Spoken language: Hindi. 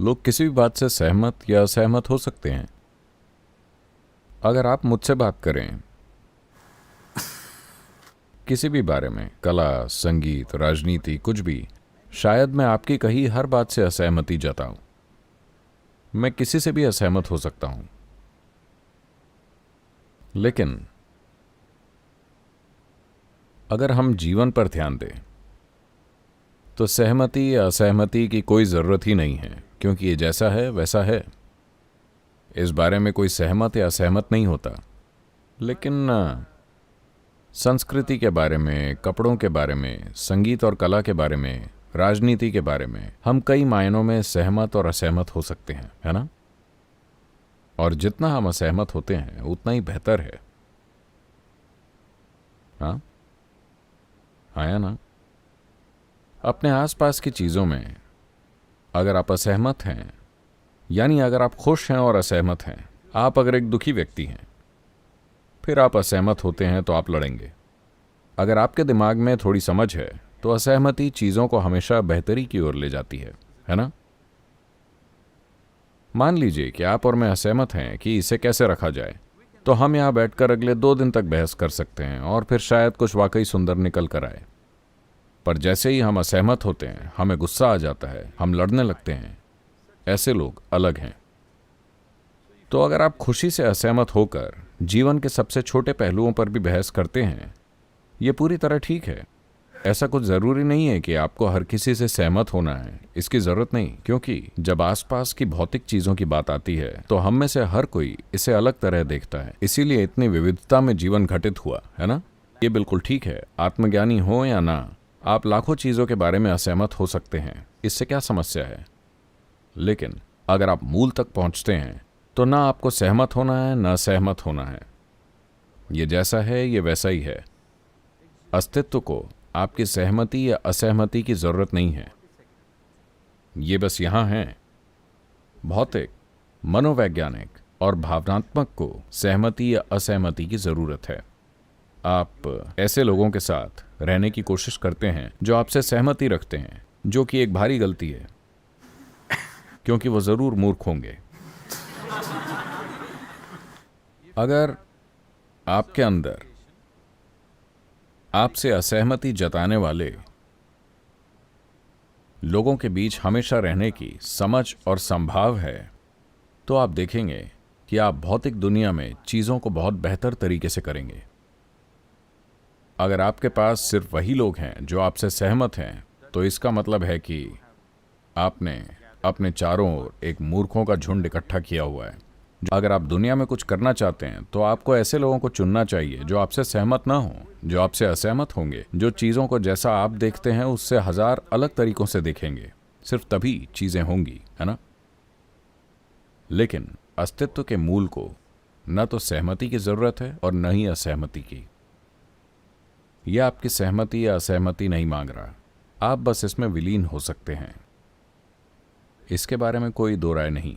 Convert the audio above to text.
लोग किसी भी बात से सहमत या असहमत हो सकते हैं। अगर आप मुझसे बात करें किसी भी बारे में, कला, संगीत, राजनीति, कुछ भी, शायद मैं आपकी कही हर बात से असहमति जताऊं। मैं किसी से भी असहमत हो सकता हूं। लेकिन अगर हम जीवन पर ध्यान दें तो सहमति या असहमति की कोई ज़रूरत ही नहीं है, क्योंकि ये जैसा है वैसा है। इस बारे में कोई सहमत या असहमत नहीं होता। लेकिन संस्कृति के बारे में, कपड़ों के बारे में, संगीत और कला के बारे में, राजनीति के बारे में हम कई मायनों में सहमत और असहमत हो सकते हैं, है ना? और जितना हम असहमत होते हैं उतना ही बेहतर है। हाँ, आया ना? अपने आसपास की चीज़ों में अगर आप असहमत हैं, यानी अगर आप खुश हैं और असहमत हैं, आप अगर एक दुखी व्यक्ति हैं, फिर आप असहमत होते हैं तो आप लड़ेंगे। अगर आपके दिमाग में थोड़ी समझ है तो असहमति चीज़ों को हमेशा बेहतरी की ओर ले जाती है ना? मान लीजिए कि आप और मैं असहमत हैं कि इसे कैसे रखा जाए, तो हम यहाँ बैठकर अगले 2 दिन तक बहस कर सकते हैं और फिर शायद कुछ वाकई सुंदर निकल कर आए। पर जैसे ही हम असहमत होते हैं, हमें गुस्सा आ जाता है, हम लड़ने लगते हैं। ऐसे लोग अलग हैं। तो अगर आप खुशी से असहमत होकर जीवन के सबसे छोटे पहलुओं पर भी बहस करते हैं, ये पूरी तरह ठीक है। ऐसा कुछ ज़रूरी नहीं है कि आपको हर किसी से सहमत होना है, इसकी ज़रूरत नहीं, क्योंकि जब आसपास की भौतिक चीज़ों की बात आती है तो हम में से हर कोई इसे अलग तरह देखता है। इसीलिए इतनी विविधता में जीवन घटित हुआ, है ना? ये बिल्कुल ठीक है। आत्मज्ञानी हो या ना, आप लाखों चीज़ों के बारे में असहमत हो सकते हैं, इससे क्या समस्या है? लेकिन अगर आप मूल तक पहुंचते हैं तो ना आपको सहमत होना है ना सहमत होना है। ये जैसा है ये वैसा ही है। अस्तित्व को आपकी सहमति या असहमति की जरूरत नहीं है। ये बस यहां है। भौतिक, मनोवैज्ञानिक और भावनात्मक को सहमति या असहमति की जरूरत है। आप ऐसे लोगों के साथ रहने की कोशिश करते हैं जो आपसे सहमति रखते हैं, जो कि एक भारी गलती है, क्योंकि वो जरूर मूर्ख होंगे। अगर आपके अंदर आपसे असहमति जताने वाले लोगों के बीच हमेशा रहने की समझ और संभाव है, तो आप देखेंगे कि आप भौतिक दुनिया में चीज़ों को बहुत बेहतर तरीके से करेंगे। अगर आपके पास सिर्फ वही लोग हैं जो आपसे सहमत हैं, तो इसका मतलब है कि आपने अपने चारों ओर एक मूर्खों का झुंड इकट्ठा किया हुआ है। अगर आप दुनिया में कुछ करना चाहते हैं तो आपको ऐसे लोगों को चुनना चाहिए जो आपसे सहमत ना हो, जो आपसे असहमत होंगे, जो चीज़ों को जैसा आप देखते हैं उससे 1000 अलग तरीकों से देखेंगे। सिर्फ तभी चीज़ें होंगी, है ना? लेकिन अस्तित्व के मूल को न तो सहमति की ज़रूरत है और न ही असहमति की। यह आपकी सहमति या असहमति नहीं मांग रहा, आप बस इसमें विलीन हो सकते हैं। इसके बारे में कोई दो राय नहीं।